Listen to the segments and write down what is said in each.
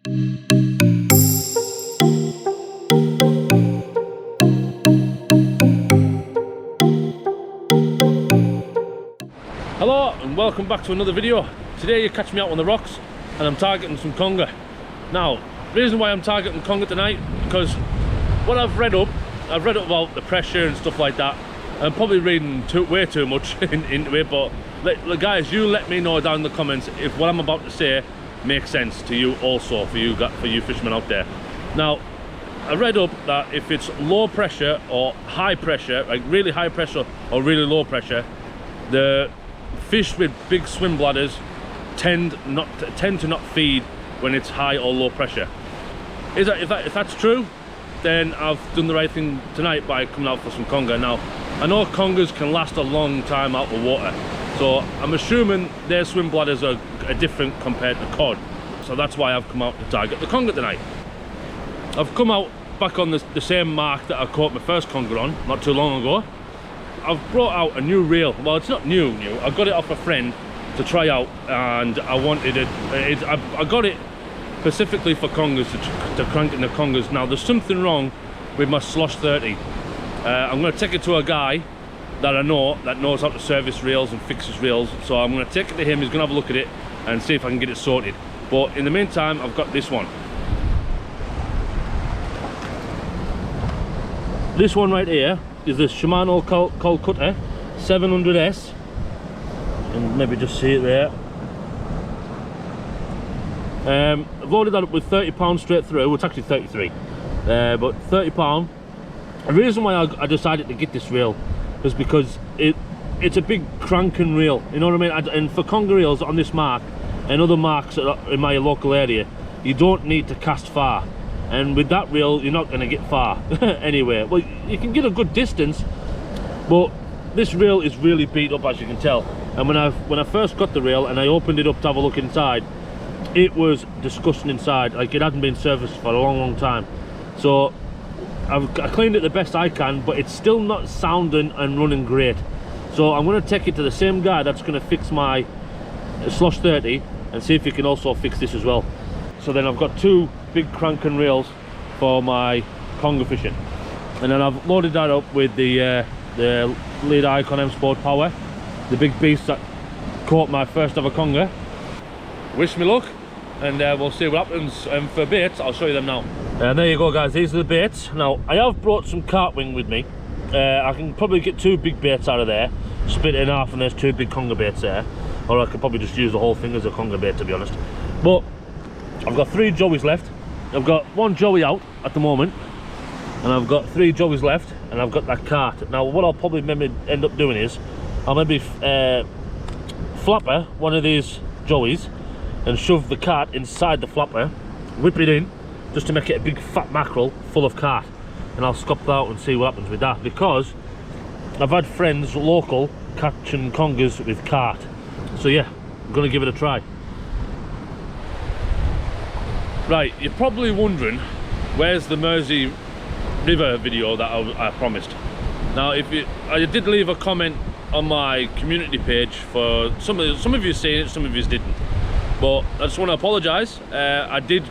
Hello and welcome back to another video. Today you catch me out on the rocks and I'm targeting some conger. Now, the reason why I'm targeting conger tonight, because what I've read up about the pressure and stuff like that. I'm probably reading way too much into it, but guys, you let me know down in the comments if what I'm about to say makes sense to you also, for you fishermen out there. Now, I read up that if it's low pressure or high pressure, like really high pressure or really low pressure, the fish with big swim bladders tend to not feed when it's high or low pressure. If that's true, then I've done the right thing tonight by coming out for some conger. Now, I know congers can last a long time out of water, so I'm assuming their swim bladders are different compared to cod. So that's why I've come out to target the conger tonight. I've come out back on the same mark that I caught my first conger on not too long ago. I've brought out a new reel. Well, it's not new. I got it off a friend to try out, and I wanted it. I got it specifically for congers, to crank in the congers. Now, there's something wrong with my Slosh 30. I'm going to take it to a guy that I know that knows how to service reels and fix his reels. So I'm going to take it to him. He's going to have a look at it and see if I can get it sorted. But in the meantime, I've got this one. This one right here is the Shimano Calcutta 700S. And maybe just see it there. I've loaded that up with £30 straight through. Well, it's actually 33, but £30. The reason why I decided to get this reel is because it's a big cranking reel, you know what I mean? And for conger reels on this mark and other marks in my local area, you don't need to cast far, and with that reel you're not going to get far anyway. Well, you can get a good distance, but this reel is really beat up, as you can tell. And when I first got the reel and I opened it up to have a look inside, it was disgusting inside. Like, it hadn't been serviced for a long time. So I cleaned it the best I can, but it's still not sounding and running great. So I'm going to take it to the same guy that's going to fix my Slosh 30 and see if he can also fix this as well. So then I've got two big cranking reels for my conger fishing, and then I've loaded that up with the Lead Icon M Sport Power, the big beast that caught my first ever conger. Wish me luck, and we'll see what happens. For baits, I'll show you them now. And there you go, guys, these are the baits. Now, I have brought some cartwing with me. I can probably get two big baits out of there, split it in half, and there's two big conger baits there. Or I could probably just use the whole thing as a conger bait, to be honest. But I've got 3 joeys left. I've got 1 joey out at the moment, and I've got 3 joeys left, and I've got that cart. Now, what I'll probably maybe end up doing is I'll maybe flapper one of these joeys and shove the cart inside the flapper, whip it in, just to make it a big fat mackerel full of cart, and I'll scope that out and see what happens with that, because I've had friends local catching congers with cart. So yeah, I'm gonna give it a try. Right, you're probably wondering where's the Mersey River video that I promised. Now, I did leave a comment on my community page. For some of you seen it, some of you didn't, but I just want to apologize. I did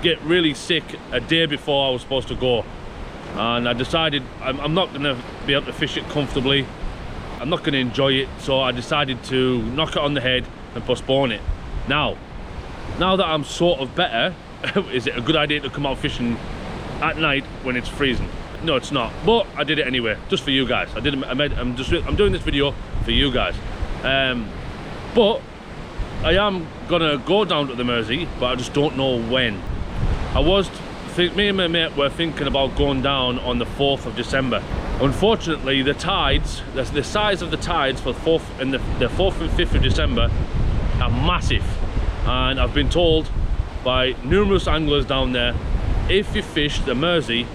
get really sick a day before I was supposed to go, and I decided I'm not going to be able to fish it comfortably. I'm not going to enjoy it, so I decided to knock it on the head and postpone it. Now that I'm sort of better, is it a good idea to come out fishing at night when it's freezing? No, it's not, but I did it anyway, just for you guys. I'm doing this video for you guys. But I am gonna go down to the Mersey, but I just don't know when. Me and my mate were thinking about going down on the 4th of December. Unfortunately, the tides, the size of the tides for the 4th and 5th of December are massive, and I've been told by numerous anglers down there, if you fish the Mersey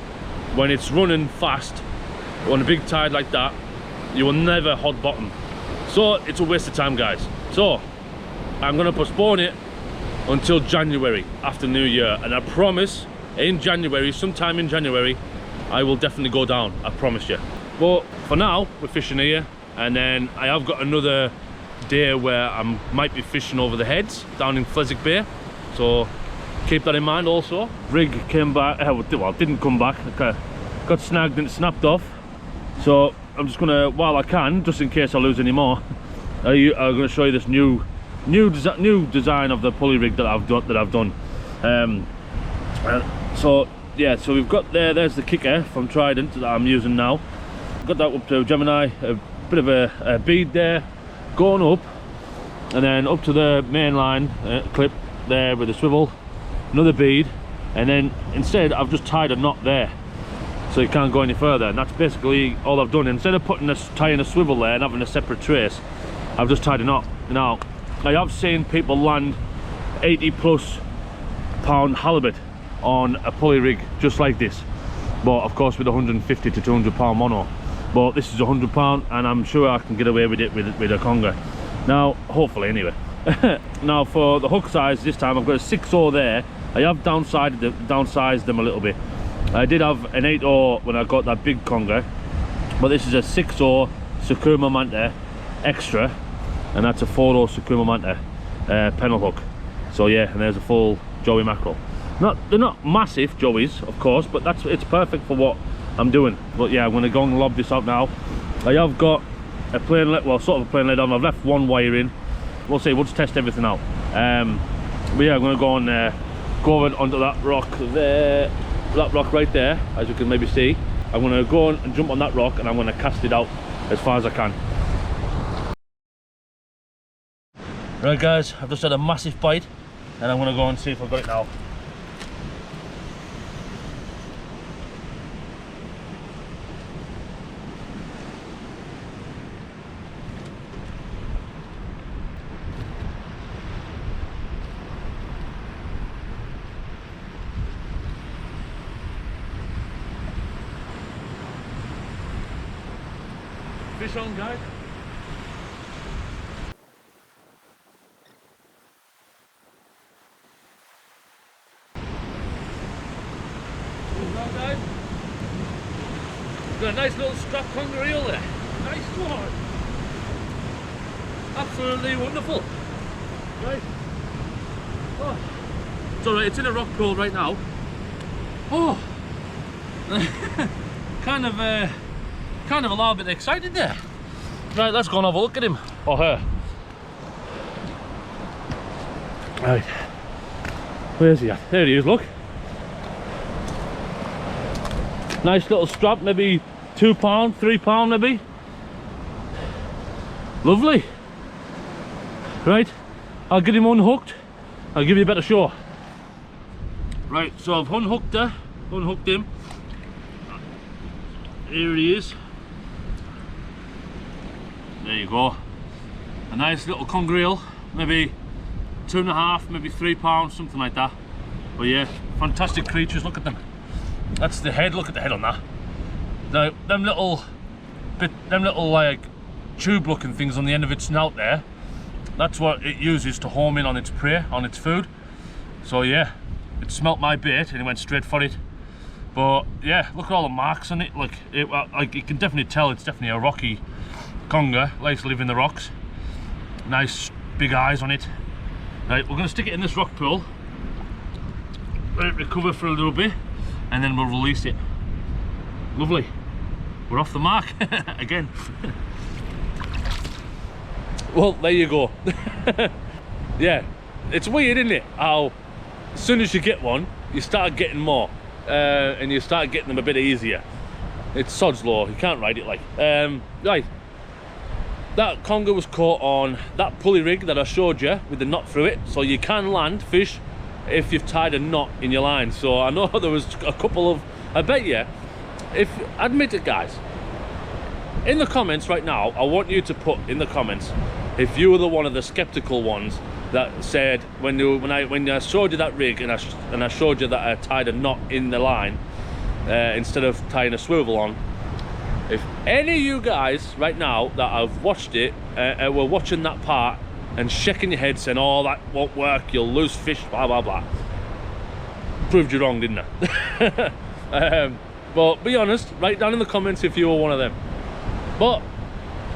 when it's running fast on a big tide like that, you will never hot bottom. So it's a waste of time, guys. So I'm going to postpone it until January, after New Year, and I promise in January, sometime in January, I will definitely go down, I promise you. But for now, we're fishing here, and then I have got another day where I might be fishing over the heads down in Fleswick Bay. So keep that in mind also. Rig came back, well, didn't come back, got snagged and snapped off. So I'm just gonna, while I can, just in case I lose any more, I'm gonna show you this new design of the pulley rig that I've done. So yeah, so we've got there's the kicker from Trident that I'm using now. Got that up to Gemini, a bit of a bead there, going up, and then up to the main line clip there with the swivel, another bead, and then instead I've just tied a knot there so it can't go any further, and that's basically all I've done. Instead of tying a swivel there and having a separate trace, I've just tied a knot. Now I have seen people land 80+ pound halibut on a pulley rig just like this, but of course with 150 to 200 pound mono. But this is 100 pound, and I'm sure I can get away with it with a conger. Now, hopefully anyway. Now for the hook size this time, I've got a 6/0 there. I have downsized them a little bit. I did have an 8/0 when I got that big conger, but this is a 6/0 Sakuma Manta extra, and that's a 4/0 Sakuma Manta pennel hook. So yeah, and there's a full joey mackerel. They're not massive joeys, of course, but it's perfect for what I'm doing. But yeah, I'm gonna go and lob this out now. I have got a plain lead, well, sort of a plain lead on. I've left one wire in. We'll see, we'll just test everything out. But yeah, I'm gonna go and go over onto that rock there, that rock right there, as you can maybe see. I'm gonna go and jump on that rock, and I'm gonna cast it out as far as I can. Right guys, I've just had a massive bite, and I'm gonna go and see if I've got it now. Fish on, guys. Well, guys. Got a nice little strap conger eel there. Nice one. Absolutely wonderful. Right. Oh. It's alright, it's in a rock pool right now. Oh. kind of a little bit excited there. Right, let's go and have a look at him or her. Right, where's he at? There he is, look. Nice little strap, maybe 2 pound, 3 pound maybe. Lovely. Right, I'll get him unhooked. I'll give you a better show. Right, so I've unhooked him. Here he is. There you go. A nice little conger eel, maybe 2.5, maybe 3 pounds, something like that. But yeah, fantastic creatures. Look at them. That's the head. Look at the head on that. Now, them little like tube-looking things on the end of its snout there. That's what it uses to home in on its prey, on its food. So yeah, it smelt my bait and it went straight for it. But yeah, look at all the marks on it. Like you can definitely tell it's definitely a rocky conger, likes to live in the rocks. Nice big eyes on it. Right, we're going to stick it in this rock pool, let it recover for a little bit, and then we'll release it. Lovely. We're off the mark again. Well, there you go. Yeah, it's weird, isn't it, how as soon as you get one you start getting more, and you start getting them a bit easier. It's sod's law, you can't ride it like. Right, that conger was caught on that pulley rig that I showed you with the knot through it, so you can land fish if you've tied a knot in your line. So I know there was a couple of, I bet you, if, admit it guys, in the comments right now, I want you to put in the comments if you were the one of the skeptical ones that said when I showed you that rig and I showed you that I tied a knot in the line instead of tying a swivel on. If any of you guys right now that have watched it were watching that part and shaking your head saying, oh, that won't work, you'll lose fish, blah blah blah, proved you wrong, didn't I? But be honest, write down in the comments if you were one of them. But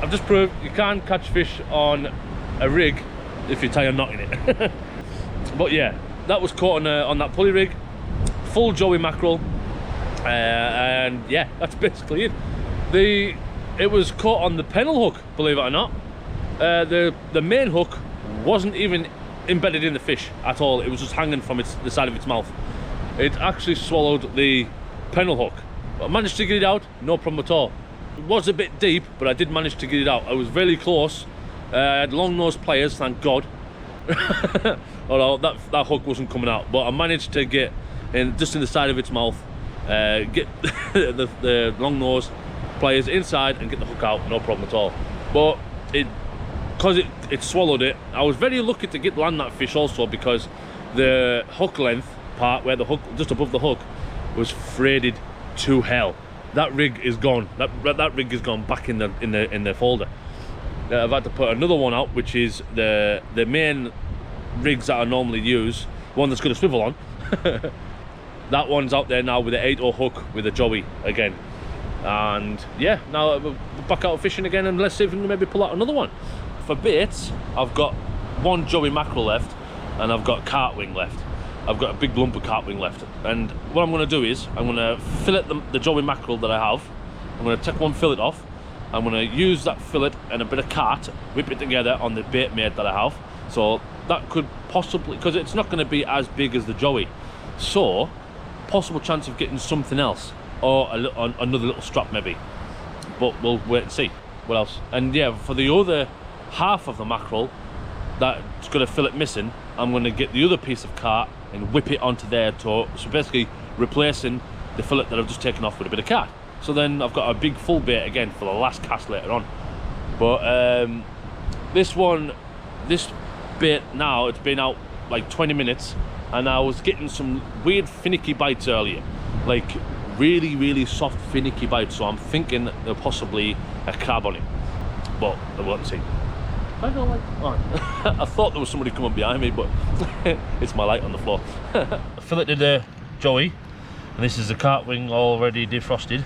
I've just proved you can't catch fish on a rig if you tie a knot in it. But yeah, that was caught on that pulley rig, full joey mackerel, and yeah, that's basically it. It was caught on the pennel hook, believe it or not. The main hook wasn't even embedded in the fish at all. It was just hanging from the side of its mouth. It actually swallowed the pennel hook. I managed to get it out, no problem at all. It was a bit deep, but I did manage to get it out. I was very close. I had long-nosed pliers, thank God. Although that hook wasn't coming out, but I managed to get in just in the side of its mouth, get the long-nosed pliers inside and get the hook out, no problem at all. But because it swallowed it, I was very lucky to land that fish also, because the hook length part, where the hook just above the hook, was freighted to hell. That rig is gone. That rig is gone back in the folder. I've had to put another one out, which is the main rigs that I normally use, one that's got a swivel on. That one's out there now with the 8/0 hook with a joey again. And yeah, now we're back out fishing again, and let's see if we can maybe pull out another one. For baits, I've got one joey mackerel left, and I've got cartwing left. I've got a big lump of cartwing left, and what I'm going to do is I'm going to fillet the joey mackerel that I have. I'm going to take one fillet off. I'm going to use that fillet and a bit of cart, whip it together on the bait mate that I have. So that could possibly, because it's not going to be as big as the joey, so possible chance of getting something else, or another little strap maybe, but we'll wait and see what else. And yeah, for the other half of the mackerel that's got a fillet missing, I'm going to get the other piece of cart and whip it onto there, so basically replacing the fillet that I've just taken off with a bit of cart. So then I've got a big full bait again for the last cast later on. But this bait now, it's been out like 20 minutes, and I was getting some weird finicky bites earlier, like really soft finicky bites, so I'm thinking there's possibly a crab on it, but I won't see. I don't like, oh. I thought there was somebody coming behind me, but it's my light on the floor. I filleted the joey, and this is the cartwing already defrosted.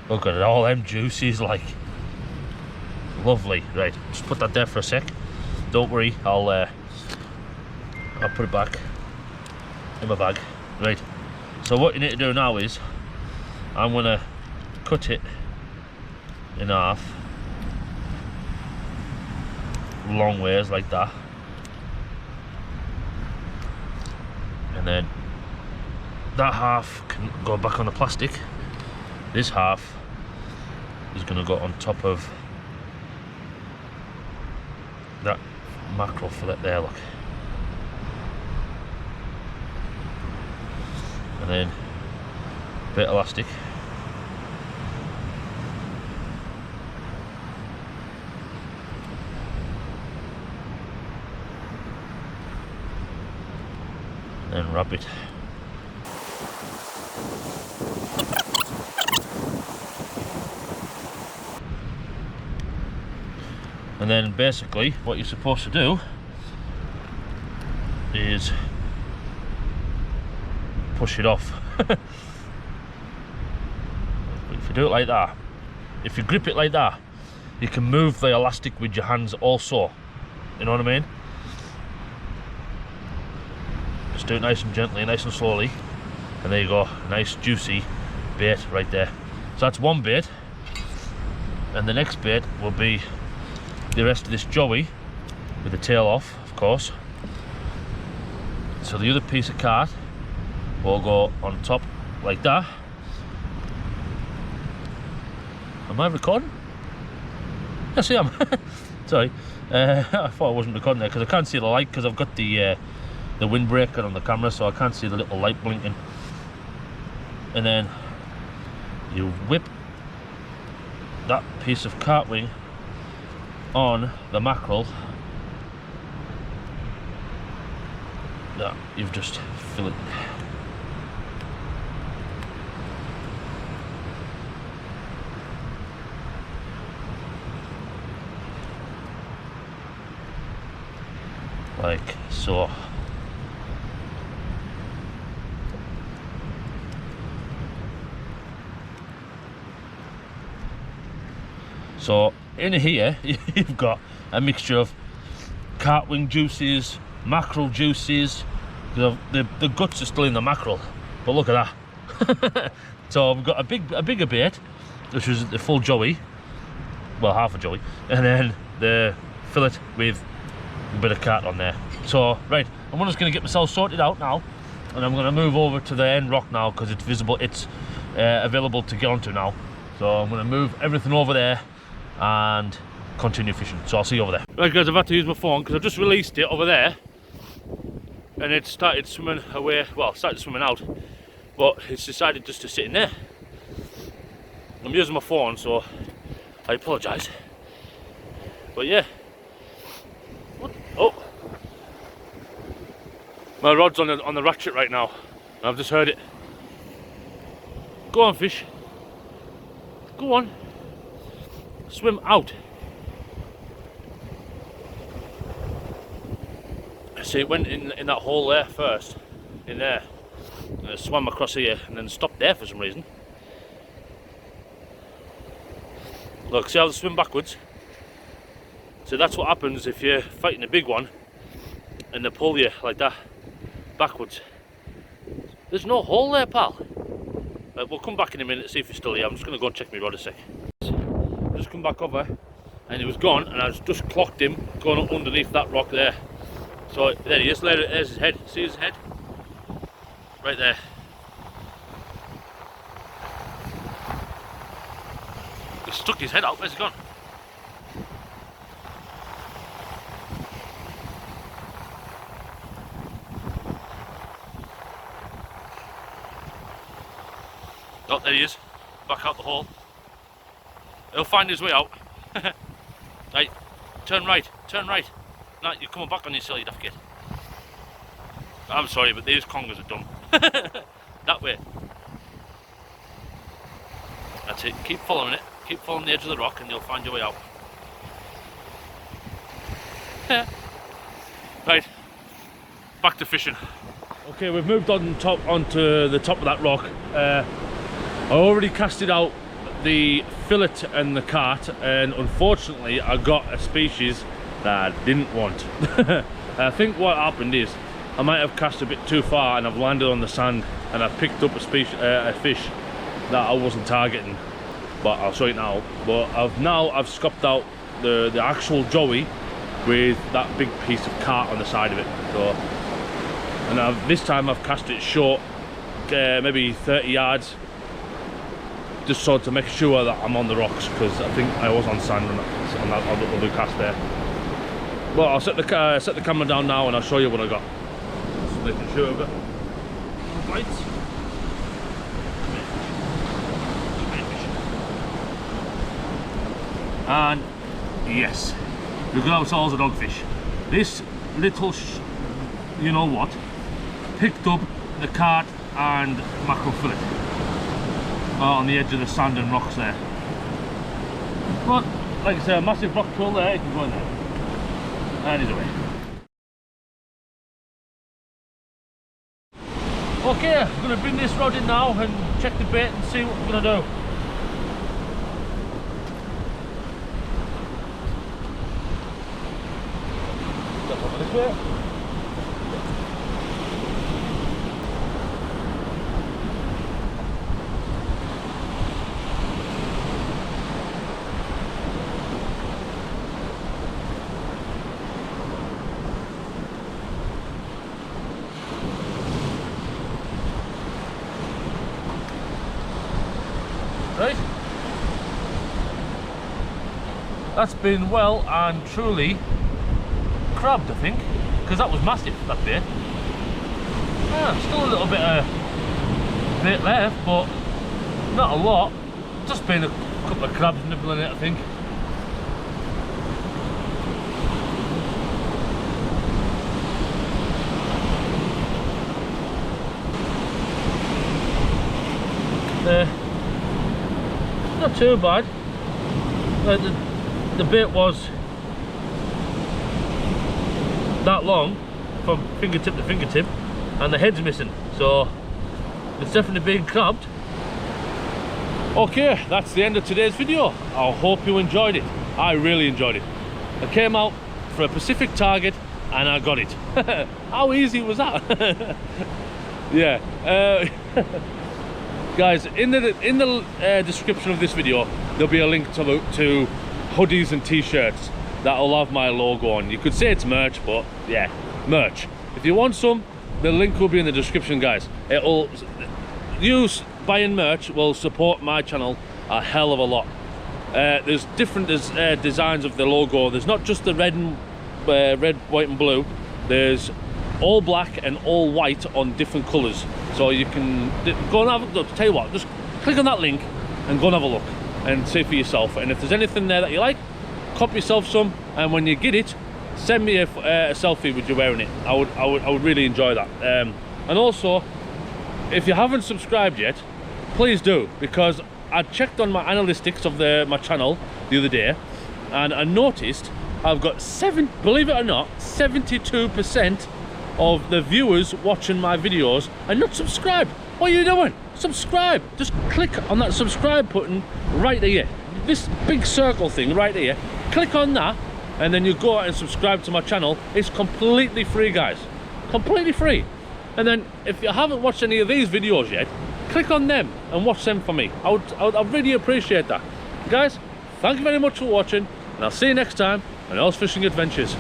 Look at it, all them juices, like, lovely. Right, just put that there for a sec. Don't worry, I'll put it back in my bag. Right, so what you need to do now is I'm gonna cut it in half, long ways like that, and then that half can go back on the plastic. This half is going to go on top of that mackerel fillet there, look. And then a bit of elastic. And wrap it. And then basically what you're supposed to do is push it off. If you do it like that, if you grip it like that, you can move the elastic with your hands also, you know what I mean? Just do it nice and gently, nice and slowly, and there you go, nice juicy bait right there. So that's one bait, and the next bait will be the rest of this joey with the tail off, of course. So the other piece of cart will go on top like that. Am I recording? Yes, I am. Sorry, I thought I wasn't recording there because I can't see the light, because I've got the windbreaker on the camera, so I can't see the little light blinking. And then you whip that piece of cartwing on the mackerel that you've just filleted. Like so. So in here you've got a mixture of carp wing juices, mackerel juices. The guts are still in the mackerel, but look at that. So we've got a bigger bait, which was the full joey, well, half a joey, and then the fillet with a bit of carp on there. So right, I'm just going to get myself sorted out now, and I'm going to move over to the end rock now because it's visible, it's available to get onto now. So I'm going to move everything over there and continue fishing. So I'll see you over there. Right guys, I've had to use my phone because I've just released it over there and it started swimming away, well, started swimming out, but it's decided just to sit in there. I'm using my phone, so I apologise. But yeah. What? Oh, my rod's on the ratchet right now. I've just heard it. Go on, fish. Go on. Swim out. See, it went in that hole there first, in there, and it swam across here and then stopped there for some reason. Look, see how they swim backwards? So that's what happens if you're fighting a big one and they pull you like that, backwards. There's no hole there, pal. We'll come back in a minute to see if you're still here. I'm just going to go and check my rod a sec. Just come back over and he was gone, and I just clocked him going up underneath that rock there. So there he is, there's his head. See his head? Right there. He stuck his head out. Where's he gone? Oh, there he is. Back out the hole. He'll find his way out. Right, turn right, turn right. No, you're coming back on your silly daft kid. I'm sorry, but these congers are dumb. That way. That's it. Keep following it. Keep following the edge of the rock and you'll find your way out. Right. Back to fishing. Okay, we've moved onto the top of that rock. I already casted out the fillet and the cart, and unfortunately I got a species that I didn't want. I think what happened is I might have cast a bit too far and I've landed on the sand and I've picked up a fish that I wasn't targeting, but I'll show you now. But I've scoped out the actual joey with that big piece of cart on the side of it. So, and this time I've cast it short, maybe 30 yards, just so to make sure that I'm on the rocks, because I think I was on sand on that other cast there. Well, I'll set the camera down now and I'll show you what I got. Just making sure I've got bites. And yes, we've got ourselves a dogfish. This little, you know what, picked up the cart and mackerel fillet on the edge of the sand and rocks there. But like I say, a massive rock pool there, you can go in there. And he's away. Okay, I'm going to bring this rod in now and check the bait and see what we're going to do. Got over this way. Right, that's been well and truly crabbed, I think, because that was massive, that bait. Yeah, still a little bit of bait left, but not a lot. Just been a couple of crabs nibbling it, I think. Not too bad. The bait was that long from fingertip to fingertip and the head's missing, so it's definitely being crabbed. Okay, that's the end of today's video. I hope you enjoyed it. I really enjoyed it. I came out for a Pacific target and I got it. How easy was that? Yeah. Guys, in the description of this video, there'll be a link to hoodies and t-shirts that'll have my logo on. You could say it's merch, but yeah, merch. If you want some, the link will be in the description, guys. Buying merch will support my channel a hell of a lot. There's different designs of the logo. There's not just the red, white and blue. There's all black and all white on different colors. So you can go and have a look. Tell you what, just click on that link and go and have a look and see for yourself. And if there's anything there that you like, cop yourself some, and when you get it, send me a selfie with you wearing it. I would really enjoy that. And also, if you haven't subscribed yet, please do, because I checked on my analytics of my channel the other day, and I noticed I've got believe it or not, 72% of the viewers watching my videos are not subscribed. What are you doing? Subscribe. Just click on that subscribe button right here. This big circle thing right here. Click on that, and then you go out and subscribe to my channel. It's completely free, guys. Completely free. And then if you haven't watched any of these videos yet, click on them and watch them for me. I'd really appreciate that. Guys, thank you very much for watching, and I'll see you next time on Earl's Fishing Adventures.